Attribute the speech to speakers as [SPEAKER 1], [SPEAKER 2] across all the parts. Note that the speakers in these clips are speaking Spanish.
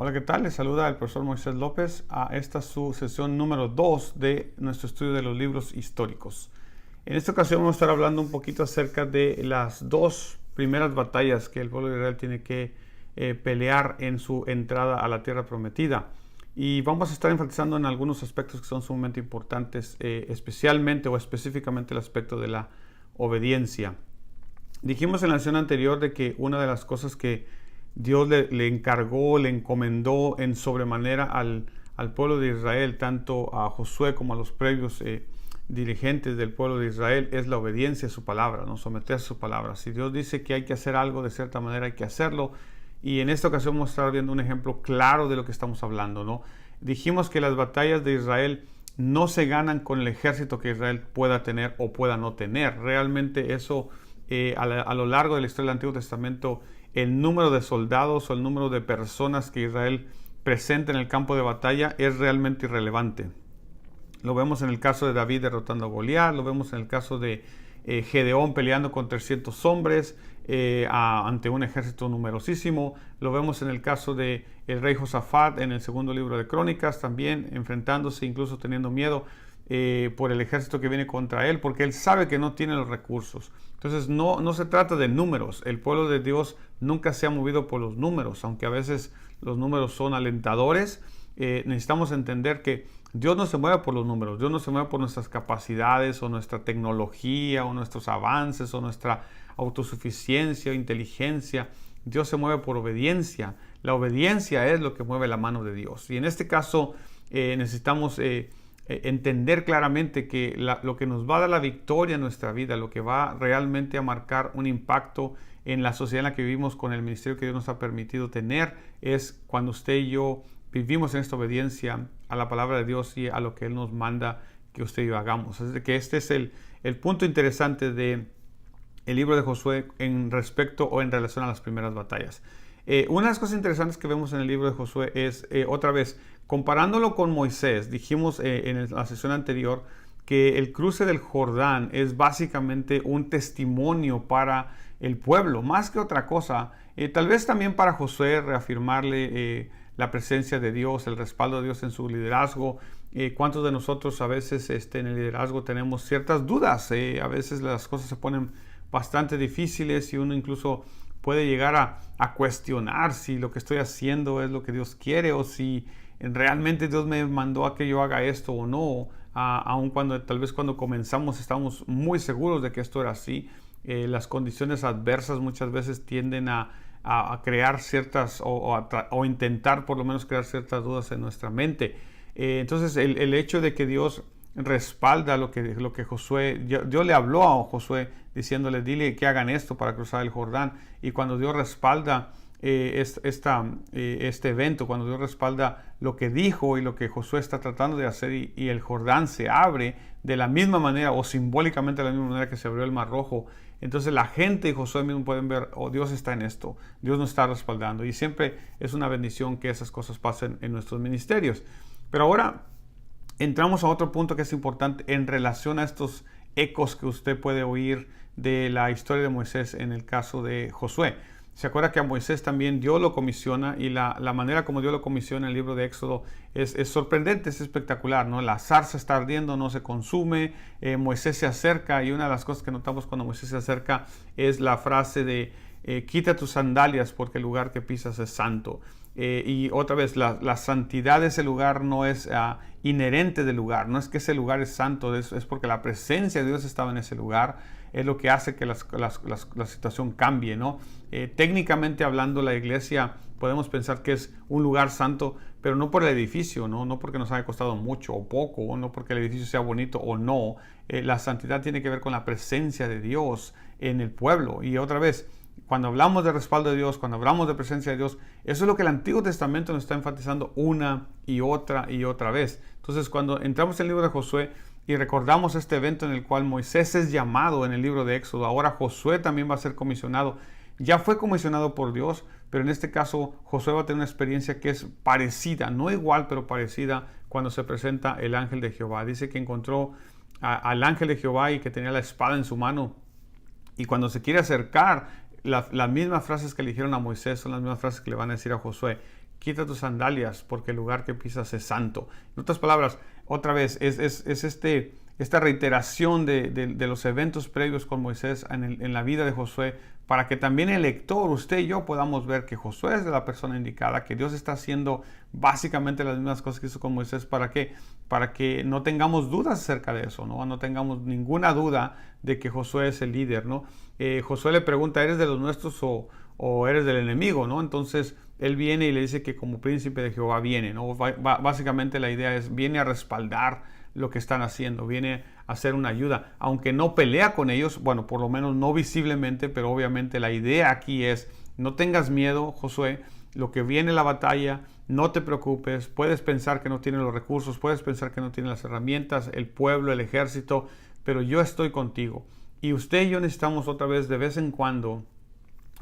[SPEAKER 1] Hola, ¿qué tal? Les saluda el profesor Moisés López a esta su sesión número 2 de nuestro estudio de los libros históricos. En esta ocasión vamos a estar hablando un poquito acerca de las dos primeras batallas que el pueblo de Israel tiene que pelear en su entrada a la tierra prometida. Y vamos a estar enfatizando en algunos aspectos que son sumamente importantes, especialmente o específicamente el aspecto de la obediencia. Dijimos en la sesión anterior de que una de las cosas que Dios le encargó, le encomendó en sobremanera al pueblo de Israel, tanto a Josué como a los previos dirigentes del pueblo de Israel, es la obediencia a su palabra, no someterse a su palabra. Si Dios dice que hay que hacer algo de cierta manera, hay que hacerlo. Y en esta ocasión vamos a estar viendo un ejemplo claro de lo que estamos hablando, ¿no? Dijimos que las batallas de Israel no se ganan con el ejército que Israel pueda tener o pueda no tener. Realmente eso a lo largo de la historia del Antiguo Testamento, el número de soldados o el número de personas que Israel presenta en el campo de batalla es realmente irrelevante. Lo vemos en el caso de David derrotando a Goliat, lo vemos en el caso de Gedeón peleando con 300 hombres ante un ejército numerosísimo. Lo vemos en el caso de el rey Josafat en el segundo libro de Crónicas, también enfrentándose, incluso teniendo miedo por el ejército que viene contra él, porque él sabe que no tiene los recursos. Entonces no se trata de números. El pueblo de Dios nunca se ha movido por los números, aunque a veces los números son alentadores. Necesitamos entender que Dios no se mueve por los números, Dios no se mueve por nuestras capacidades o nuestra tecnología o nuestros avances o nuestra autosuficiencia o inteligencia. Dios se mueve por obediencia. La obediencia es lo que mueve la mano de Dios. Y en este caso necesitamos entender claramente que lo que nos va a dar la victoria en nuestra vida, lo que va realmente a marcar un impacto en la sociedad en la que vivimos con el ministerio que Dios nos ha permitido tener, es cuando usted y yo vivimos en esta obediencia a la palabra de Dios y a lo que Él nos manda que usted y yo hagamos. Así que este es el punto interesante del libro de Josué en respecto o en relación a las primeras batallas. Una de las cosas interesantes que vemos en el libro de Josué es, otra vez, comparándolo con Moisés. Dijimos en la sesión anterior que el cruce del Jordán es básicamente un testimonio para el pueblo, más que otra cosa. Tal vez también para Josué reafirmarle la presencia de Dios, el respaldo de Dios en su liderazgo. ¿Cuántos de nosotros a veces en el liderazgo tenemos ciertas dudas? A veces las cosas se ponen bastante difíciles y uno incluso puede llegar a cuestionar si lo que estoy haciendo es lo que Dios quiere o si realmente Dios me mandó a que yo haga esto o no. Aun cuando tal vez cuando comenzamos estamos muy seguros de que esto era así. Las condiciones adversas muchas veces tienden a crear ciertas o intentar por lo menos crear ciertas dudas en nuestra mente. Entonces el hecho de que Dios respalda lo que Josué, Dios le habló a Josué diciéndole, dile que hagan esto para cruzar el Jordán. Y cuando Dios respalda este evento, cuando Dios respalda lo que dijo y lo que Josué está tratando de hacer y el Jordán se abre de la misma manera o simbólicamente de la misma manera que se abrió el Mar Rojo, entonces la gente y Josué mismo pueden ver, oh, Dios está en esto, Dios nos está respaldando, y siempre es una bendición que esas cosas pasen en nuestros ministerios. Pero ahora entramos a otro punto que es importante en relación a estos ecos que usted puede oír de la historia de Moisés en el caso de Josué. Se acuerda que a Moisés también Dios lo comisiona, y la manera como Dios lo comisiona en el libro de Éxodo es sorprendente, es espectacular, ¿no? La zarza está ardiendo, no se consume, Moisés se acerca, y una de las cosas que notamos cuando Moisés se acerca es la frase de quita tus sandalias porque el lugar que pisas es santo. Y otra vez, la santidad de ese lugar no es inherente del lugar, no es que ese lugar es santo, es porque la presencia de Dios estaba en ese lugar, es lo que hace que la situación cambie, ¿no? Técnicamente hablando, la iglesia podemos pensar que es un lugar santo, pero no por el edificio, no porque nos haya costado mucho o poco, o no porque el edificio sea bonito o no. La santidad tiene que ver con la presencia de Dios en el pueblo. Y otra vez, cuando hablamos de respaldo de Dios, cuando hablamos de presencia de Dios, eso es lo que el Antiguo Testamento nos está enfatizando una y otra vez. Entonces, cuando entramos en el libro de Josué y recordamos este evento en el cual Moisés es llamado en el libro de Éxodo, ahora Josué también va a ser comisionado. Ya fue comisionado por Dios, pero en este caso Josué va a tener una experiencia que es parecida, no igual, pero parecida, cuando se presenta el ángel de Jehová. Dice que encontró al ángel de Jehová y que tenía la espada en su mano. Y cuando se quiere acercar, las mismas frases que le dijeron a Moisés son las mismas frases que le van a decir a Josué. quita tus sandalias porque el lugar que pisas es santo. En otras palabras, otra vez, es esta reiteración de los eventos previos con Moisés en la vida de Josué, para que también el lector, usted y yo, podamos ver que Josué es la persona indicada, que Dios está haciendo básicamente las mismas cosas que hizo con Moisés. ¿Para qué? Para que no tengamos dudas acerca de eso, ¿no? No tengamos ninguna duda de que Josué es el líder, ¿no? Josué le pregunta, ¿eres de los nuestros o eres del enemigo, ¿no? Entonces él viene y le dice que como príncipe de Jehová viene, ¿no? Básicamente la idea es, viene a respaldar lo que están haciendo, viene a hacer una ayuda, aunque no pelea con ellos, bueno, por lo menos no visiblemente, pero obviamente la idea aquí es, no tengas miedo, Josué, lo que viene la batalla, no te preocupes, puedes pensar que no tiene los recursos, puedes pensar que no tiene las herramientas, el pueblo, el ejército, pero yo estoy contigo. Y usted y yo necesitamos otra vez, de vez en cuando,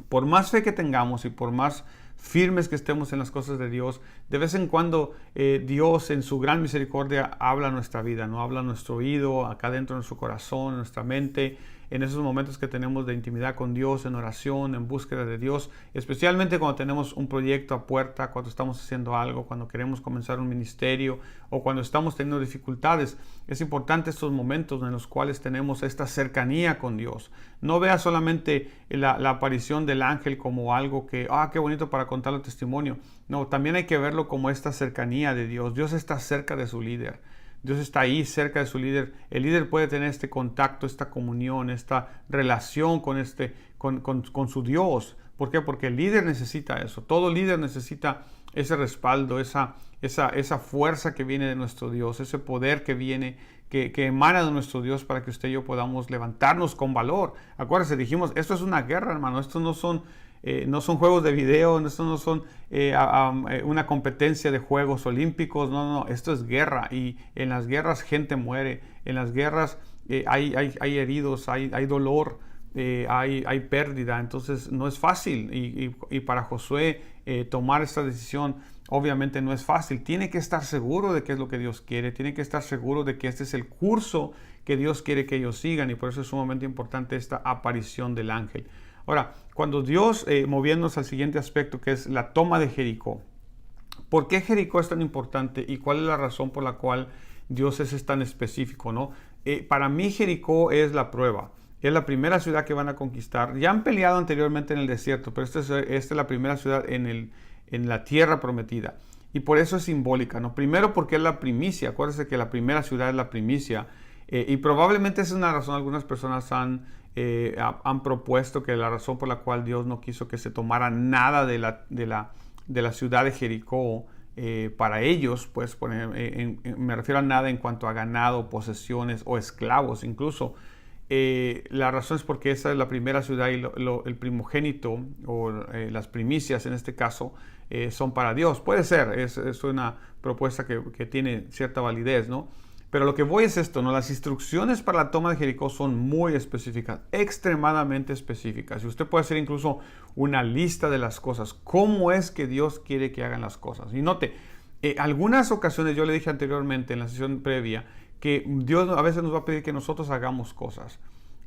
[SPEAKER 1] por más fe que tengamos y por más firmes que estemos en las cosas de Dios, de vez en cuando Dios en su gran misericordia habla a nuestra vida, ¿no? Habla a nuestro oído, acá dentro de nuestro corazón, en nuestra mente, en esos momentos que tenemos de intimidad con Dios, en oración, en búsqueda de Dios, especialmente cuando tenemos un proyecto a puerta, cuando estamos haciendo algo, cuando queremos comenzar un ministerio o cuando estamos teniendo dificultades. Es importante estos momentos en los cuales tenemos esta cercanía con Dios. No vea solamente la aparición del ángel como algo que, qué bonito para contar el testimonio. No, también hay que verlo como esta cercanía de Dios. Dios está cerca de su líder. Dios está ahí cerca de su líder. El líder puede tener este contacto, esta comunión, esta relación con su Dios. ¿Por qué? Porque el líder necesita eso. Todo líder necesita ese respaldo, esa fuerza que viene de nuestro Dios, ese poder que viene, que emana de nuestro Dios para que usted y yo podamos levantarnos con valor. Acuérdense, dijimos, esto es una guerra, hermano. Esto no son juegos de video, esto no son una competencia de Juegos Olímpicos, no, esto es guerra, y en las guerras gente muere, en las guerras hay heridos, hay dolor, hay pérdida, entonces no es fácil, y para Josué tomar esta decisión obviamente no es fácil. Tiene que estar seguro de qué es lo que Dios quiere, tiene que estar seguro de que este es el curso que Dios quiere que ellos sigan, y por eso es sumamente importante esta aparición del ángel. Ahora, cuando Dios, moviéndonos al siguiente aspecto, que es la toma de Jericó, ¿por qué Jericó es tan importante y cuál es la razón por la cual Dios es tan específico, ¿no? Para mí Jericó es la prueba, es la primera ciudad que van a conquistar. Ya han peleado anteriormente en el desierto, pero esta es la primera ciudad en la tierra prometida, y por eso es simbólica, ¿no? Primero porque es la primicia. Acuérdense que la primera ciudad es la primicia, y probablemente esa es una razón. Algunas personas han propuesto que la razón por la cual Dios no quiso que se tomara nada de la ciudad de Jericó para ellos, pues me refiero a nada en cuanto a ganado, posesiones o esclavos incluso. La razón es porque esa es la primera ciudad, y el primogénito o las primicias en este caso son para Dios. Puede ser, es una propuesta que tiene cierta validez, ¿no? Pero lo que voy es esto, ¿no? Las instrucciones para la toma de Jericó son muy específicas, extremadamente específicas. Y usted puede hacer incluso una lista de las cosas. ¿Cómo es que Dios quiere que hagan las cosas? Y note, algunas ocasiones, yo le dije anteriormente en la sesión previa, que Dios a veces nos va a pedir que nosotros hagamos cosas.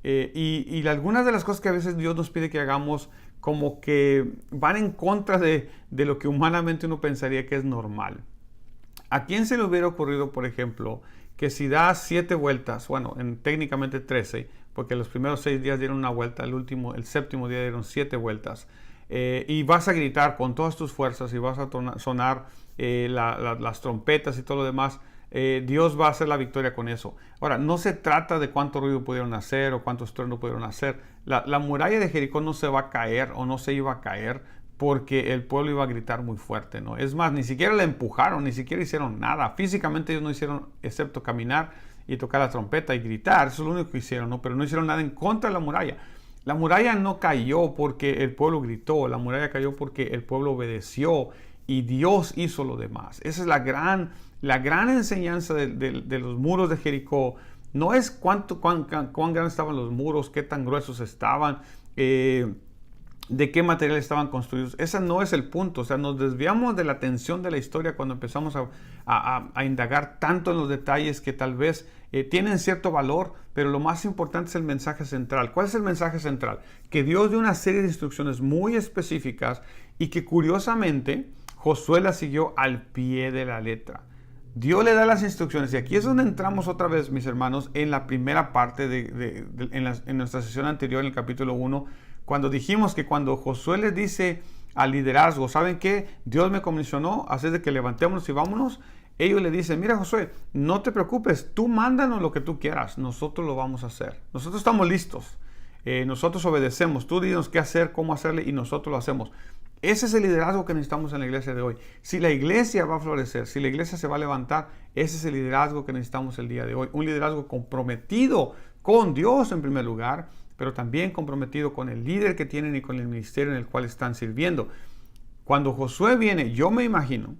[SPEAKER 1] Y algunas de las cosas que a veces Dios nos pide que hagamos como que van en contra de lo que humanamente uno pensaría que es normal. ¿A quién se le hubiera ocurrido, por ejemplo, que si das 7 vueltas, bueno, técnicamente 13, porque los primeros 6 días dieron una vuelta, el séptimo día dieron 7 vueltas, y vas a gritar con todas tus fuerzas y vas a sonar las trompetas y todo lo demás, Dios va a hacer la victoria con eso. Ahora, no se trata de cuánto ruido pudieron hacer o cuánto estruendo pudieron hacer. La muralla de Jericó no se va a caer o no se iba a caer porque el pueblo iba a gritar muy fuerte, ¿no? Es más, ni siquiera la empujaron, ni siquiera hicieron nada. Físicamente ellos no hicieron excepto caminar y tocar la trompeta y gritar. Eso es lo único que hicieron, ¿no? Pero no hicieron nada en contra de la muralla. La muralla no cayó porque el pueblo gritó. La muralla cayó porque el pueblo obedeció y Dios hizo lo demás. Esa es la gran enseñanza de los muros de Jericó. No es cuán grandes estaban los muros, qué tan gruesos estaban, de qué material estaban construidos. Ese no es el punto. O sea, nos desviamos de la atención de la historia cuando empezamos a indagar tanto en los detalles que tal vez tienen cierto valor, pero lo más importante es el mensaje central. ¿Cuál es el mensaje central? Que Dios dio una serie de instrucciones muy específicas y que curiosamente Josué la siguió al pie de la letra. Dios le da las instrucciones, y aquí es donde entramos otra vez, mis hermanos, en la primera parte en nuestra sesión anterior, en el capítulo 1, cuando dijimos que cuando Josué les dice al liderazgo, ¿saben qué? Dios me comisionó, así de que levantémonos y vámonos. Ellos le dicen, mira Josué, no te preocupes, tú mándanos lo que tú quieras, nosotros lo vamos a hacer. Nosotros estamos listos, nosotros obedecemos, tú dinos qué hacer, cómo hacerle y nosotros lo hacemos. Ese es el liderazgo que necesitamos en la iglesia de hoy. Si la iglesia va a florecer, si la iglesia se va a levantar, ese es el liderazgo que necesitamos el día de hoy. Un liderazgo comprometido con Dios en primer lugar, pero también comprometido con el líder que tienen y con el ministerio en el cual están sirviendo. Cuando Josué viene, yo me imagino,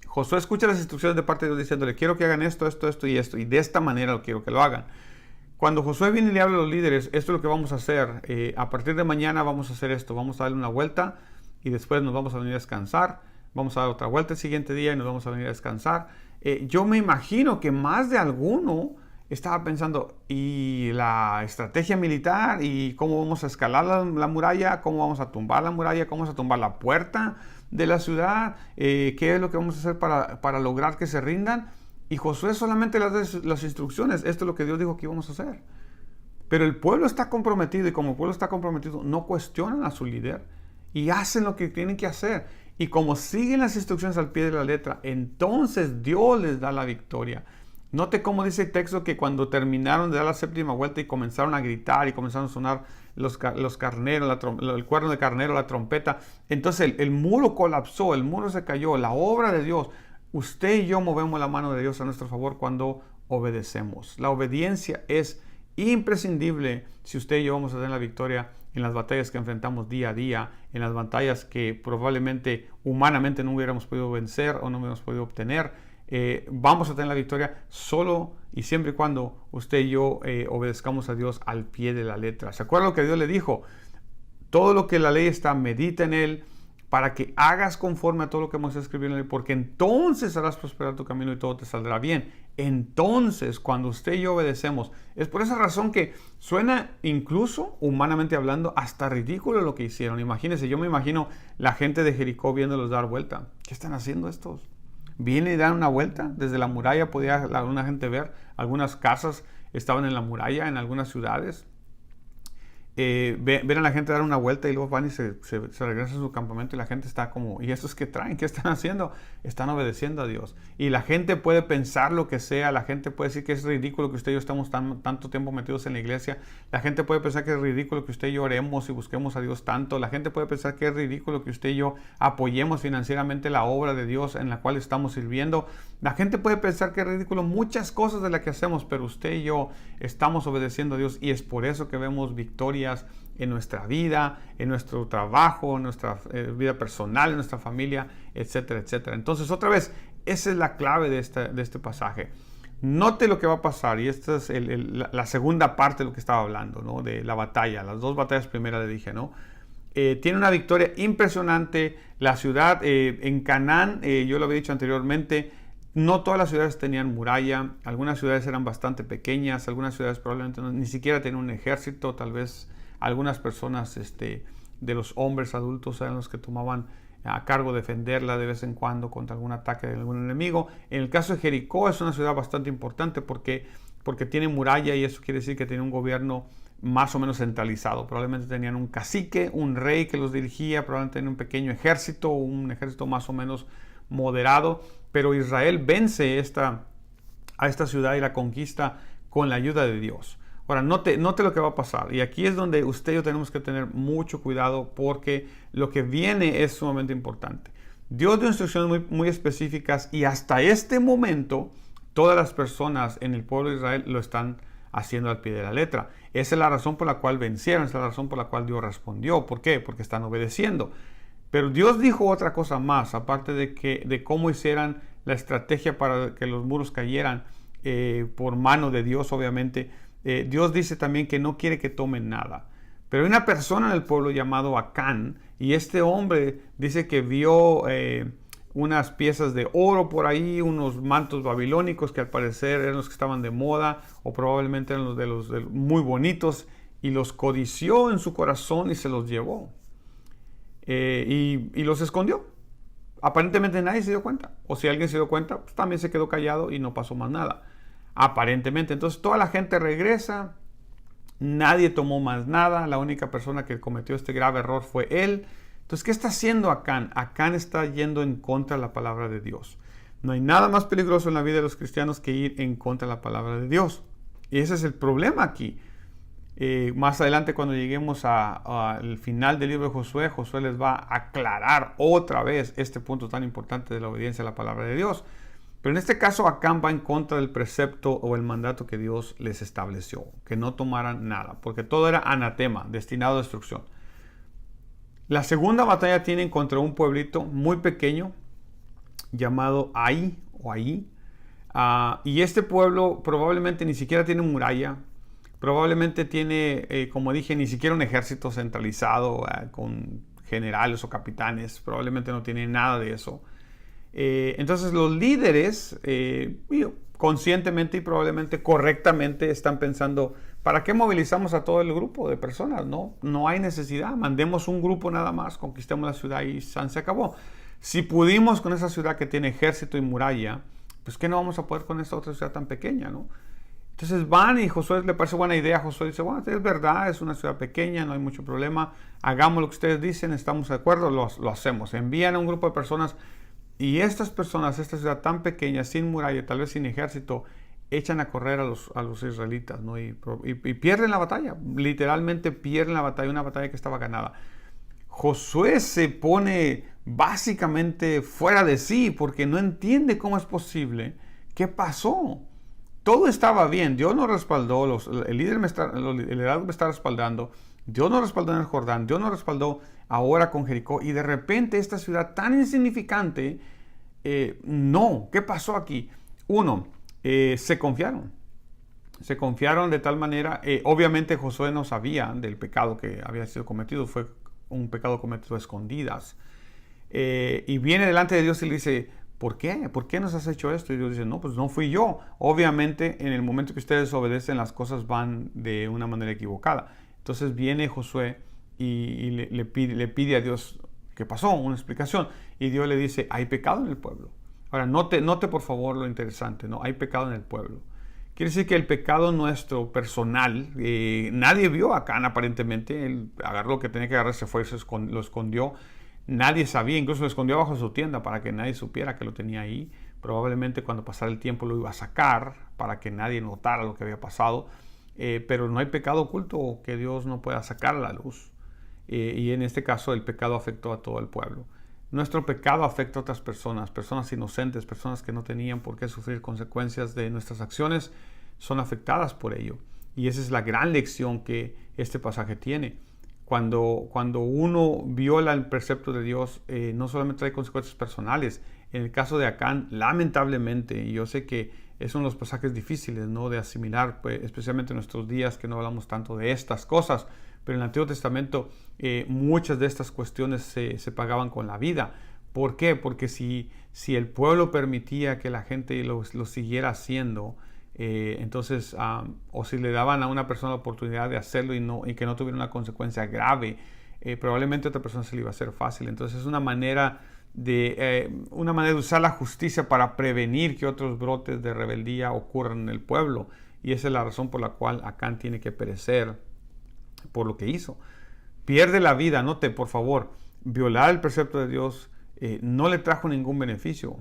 [SPEAKER 1] Josué escucha las instrucciones de parte de Dios diciéndole, quiero que hagan esto, esto, esto y esto, y de esta manera lo quiero que lo hagan. Cuando Josué viene y le habla a los líderes, esto es lo que vamos a hacer, a partir de mañana vamos a hacer esto, vamos a darle una vuelta, y después nos vamos a venir a descansar, vamos a dar otra vuelta el siguiente día y nos vamos a venir a descansar. Yo me imagino que más de alguno estaba pensando, ¿y la estrategia militar? ¿Y cómo vamos a escalar la muralla? ¿Cómo vamos a tumbar la muralla? ¿Cómo vamos a tumbar la puerta de la ciudad? ¿Qué es lo que vamos a hacer para lograr que se rindan? Y Josué solamente les da las instrucciones, esto es lo que Dios dijo que íbamos a hacer. Pero el pueblo está comprometido, y como el pueblo está comprometido, no cuestionan a su líder y hacen lo que tienen que hacer. Y como siguen las instrucciones al pie de la letra, entonces Dios les da la victoria. Note cómo dice el texto que cuando terminaron de dar la séptima vuelta y comenzaron a gritar y comenzaron a sonar los carneros, el cuerno de carnero, la trompeta, entonces el muro colapsó, el muro se cayó, la obra de Dios. Usted y yo movemos la mano de Dios a nuestro favor cuando obedecemos. La obediencia es imprescindible si usted y yo vamos a tener la victoria en las batallas que enfrentamos día a día, en las batallas que probablemente humanamente no hubiéramos podido vencer o no hubiéramos podido obtener. Vamos a tener la victoria solo y siempre y cuando usted y yo obedezcamos a Dios al pie de la letra. ¿Se acuerda lo que Dios le dijo? Todo lo que la ley está, medita en él, para que hagas conforme a todo lo que hemos escrito en la ley, porque entonces harás prosperar tu camino y todo te saldrá bien. Entonces, cuando usted y yo obedecemos, es por esa razón que suena, incluso humanamente hablando, hasta ridículo lo que hicieron. Imagínense, yo me imagino la gente de Jericó viéndolos dar vuelta. ¿Qué están haciendo estos? Vienen y dan una vuelta. Desde la muralla podía alguna gente ver. Algunas casas estaban en la muralla, en algunas ciudades. Ven a la gente dar una vuelta y luego van y se regresan a su campamento y la gente está como, ¿y estos qué traen? ¿Qué están haciendo? Están obedeciendo a Dios. Y la gente puede pensar lo que sea, la gente puede decir que es ridículo que usted y yo estamos tanto tiempo metidos en la iglesia, la gente puede pensar que es ridículo que usted y yo oremos y busquemos a Dios tanto, la gente puede pensar que es ridículo que usted y yo apoyemos financieramente la obra de Dios en la cual estamos sirviendo, la gente puede pensar que es ridículo muchas cosas de las que hacemos, pero usted y yo estamos obedeciendo a Dios y es por eso que vemos victorias en nuestra vida, en nuestro trabajo, en nuestra vida personal, en nuestra familia, etcétera, etcétera. Entonces, otra vez, esa es la clave de este pasaje. Note lo que va a pasar, y esta es la segunda parte de lo que estaba hablando, ¿no? De la batalla, las dos batallas primeras le dije, ¿no? Tiene una victoria impresionante. La ciudad en Canaán, yo lo había dicho anteriormente, no todas las ciudades tenían muralla, algunas ciudades eran bastante pequeñas, algunas ciudades probablemente ni siquiera tenían un ejército, tal vez algunas personas de los hombres adultos eran los que tomaban a cargo defenderla de vez en cuando contra algún ataque de algún enemigo. En el caso de Jericó es una ciudad bastante importante porque tiene muralla y eso quiere decir que tiene un gobierno más o menos centralizado. Probablemente tenían un cacique, un rey que los dirigía, probablemente tenían un pequeño ejército, un ejército más o menos moderado, pero Israel vence a esta ciudad y la conquista con la ayuda de Dios. Ahora, note lo que va a pasar. Y aquí es donde usted y yo tenemos que tener mucho cuidado porque lo que viene es sumamente importante. Dios dio instrucciones muy, muy específicas y hasta este momento todas las personas en el pueblo de Israel lo están haciendo al pie de la letra. Esa es la razón por la cual vencieron, esa es la razón por la cual Dios respondió. ¿Por qué? Porque están obedeciendo. Pero Dios dijo otra cosa más, aparte de cómo hicieran la estrategia para que los muros cayeran por mano de Dios, obviamente. Dios dice también que no quiere que tomen nada. Pero hay una persona en el pueblo llamado Acán, y este hombre dice que vio unas piezas de oro por ahí, unos mantos babilónicos que al parecer eran los que estaban de moda, o probablemente eran los de los muy bonitos, y los codició en su corazón y se los llevó. Y los escondió. Aparentemente nadie se dio cuenta. O si alguien se dio cuenta, pues también se quedó callado y no pasó más nada. Aparentemente. Entonces toda la gente regresa. Nadie tomó más nada. La única persona que cometió este grave error fue él. Entonces, ¿qué está haciendo Acán? Acán está yendo en contra de la palabra de Dios. No hay nada más peligroso en la vida de los cristianos que ir en contra de la palabra de Dios. Y ese es el problema aquí. Más adelante, cuando lleguemos al final del libro de Josué, Josué les va a aclarar otra vez este punto tan importante de la obediencia a la palabra de Dios. Pero en este caso, Acán va en contra del precepto o el mandato que Dios les estableció, que no tomaran nada, porque todo era anatema, destinado a destrucción. La segunda batalla tienen contra un pueblito muy pequeño llamado Ai o Ai. Y este pueblo probablemente ni siquiera tiene muralla. Probablemente tiene, como dije, ni siquiera un ejército centralizado con generales o capitanes. Probablemente no tiene nada de eso. Entonces los líderes, conscientemente y probablemente correctamente, están pensando, ¿para qué movilizamos a todo el grupo de personas? No hay necesidad. Mandemos un grupo nada más, conquistemos la ciudad y se acabó. Si pudimos con esa ciudad que tiene ejército y muralla, pues ¿qué no vamos a poder con esta otra ciudad tan pequeña, no? Entonces van y Josué le parece buena idea. Josué dice, bueno, es verdad, es una ciudad pequeña, no hay mucho problema. Hagamos lo que ustedes dicen, estamos de acuerdo, lo hacemos. Envían a un grupo de personas y estas personas, esta ciudad tan pequeña, sin muralla, tal vez sin ejército, echan a correr a los israelitas, ¿no? Y pierden la batalla. Literalmente pierden la batalla, una batalla que estaba ganada. Josué se pone básicamente fuera de sí porque no entiende cómo es posible. ¿Qué pasó? Todo estaba bien. Dios nos respaldó. El liderazgo me está respaldando. Dios nos respaldó en el Jordán. Dios nos respaldó ahora con Jericó. Y de repente esta ciudad tan insignificante, no. ¿Qué pasó aquí? Uno, se confiaron. Se confiaron de tal manera. Obviamente Josué no sabía del pecado que había sido cometido. Fue un pecado cometido a escondidas. Y viene delante de Dios y le dice, ¿por qué? ¿Por qué nos has hecho esto? Y Dios dice, no, pues no fui yo. Obviamente, en el momento que ustedes obedecen, las cosas van de una manera equivocada. Entonces viene Josué y le pide a Dios qué pasó, una explicación. Y Dios le dice, hay pecado en el pueblo. Ahora, note por favor lo interesante, ¿no? Hay pecado en el pueblo. Quiere decir que el pecado nuestro personal, nadie vio a Acán aparentemente. Él agarró lo que tenía que agarrar, se fue y lo escondió. Nadie sabía, incluso lo escondió bajo su tienda para que nadie supiera que lo tenía ahí. Probablemente cuando pasara el tiempo lo iba a sacar para que nadie notara lo que había pasado. Pero no hay pecado oculto que Dios no pueda sacar a la luz. Y en este caso el pecado afectó a todo el pueblo. Nuestro pecado afecta a otras personas, personas inocentes, personas que no tenían por qué sufrir consecuencias de nuestras acciones, son afectadas por ello. Y esa es la gran lección que este pasaje tiene. Cuando uno viola el precepto de Dios, no solamente trae consecuencias personales. En el caso de Acán, lamentablemente, y yo sé que es uno de los pasajes difíciles, ¿no?, de asimilar, pues, especialmente en nuestros días que no hablamos tanto de estas cosas, pero en el Antiguo Testamento muchas de estas cuestiones se pagaban con la vida. ¿Por qué? Porque si el pueblo permitía que la gente lo siguiera haciendo, entonces, o si le daban a una persona la oportunidad de hacerlo y que no tuviera una consecuencia grave, probablemente a otra persona se le iba a hacer fácil. Entonces es una manera de usar la justicia para prevenir que otros brotes de rebeldía ocurran en el pueblo. Y esa es la razón por la cual Acán tiene que perecer por lo que hizo. Pierde la vida. Note, por favor, violar el precepto de Dios no le trajo ningún beneficio.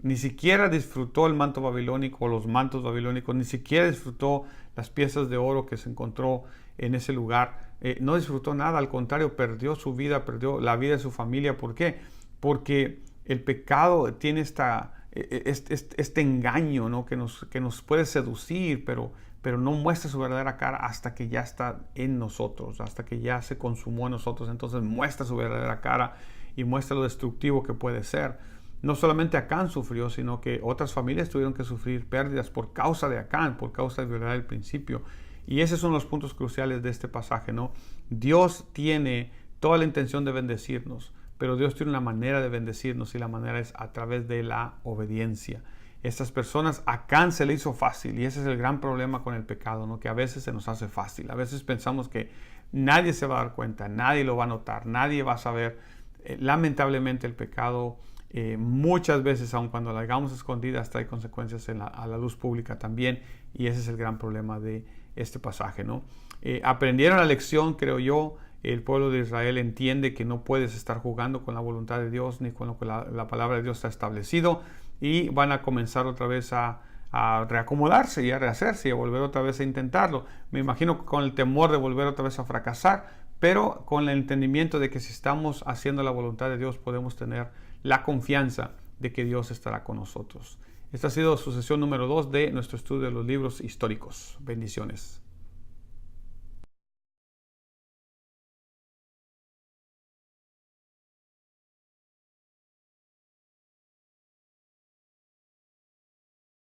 [SPEAKER 1] Ni siquiera disfrutó el manto babilónico o los mantos babilónicos, ni siquiera disfrutó las piezas de oro que se encontró en ese lugar. No disfrutó nada, al contrario, perdió su vida, perdió la vida de su familia. ¿Por qué? Porque el pecado tiene este engaño, ¿no?, que nos puede seducir, pero no muestra su verdadera cara hasta que ya está en nosotros, hasta que ya se consumó en nosotros. Entonces muestra su verdadera cara y muestra lo destructivo que puede ser. No solamente Acán sufrió, sino que otras familias tuvieron que sufrir pérdidas por causa de Acán, por causa de violar el principio. Y esos son los puntos cruciales de este pasaje, ¿no? Dios tiene toda la intención de bendecirnos, pero Dios tiene una manera de bendecirnos y la manera es a través de la obediencia. Estas personas, a Acán se le hizo fácil y ese es el gran problema con el pecado, ¿no?, que a veces se nos hace fácil. A veces pensamos que nadie se va a dar cuenta, nadie lo va a notar, nadie va a saber. Lamentablemente el pecado Muchas veces, aun cuando la hagamos escondidas, trae consecuencias a la luz pública también, y ese es el gran problema de este pasaje, ¿no? Aprendieron la lección, creo yo. El pueblo de Israel entiende que no puedes estar jugando con la voluntad de Dios ni con lo que la palabra de Dios está establecido, y van a comenzar otra vez a reacomodarse y a rehacerse y a volver otra vez a intentarlo. Me imagino que con el temor de volver otra vez a fracasar, pero con el entendimiento de que si estamos haciendo la voluntad de Dios podemos tener la confianza de que Dios estará con nosotros. Esta ha sido su sesión número 2 de nuestro estudio de los libros históricos. Bendiciones.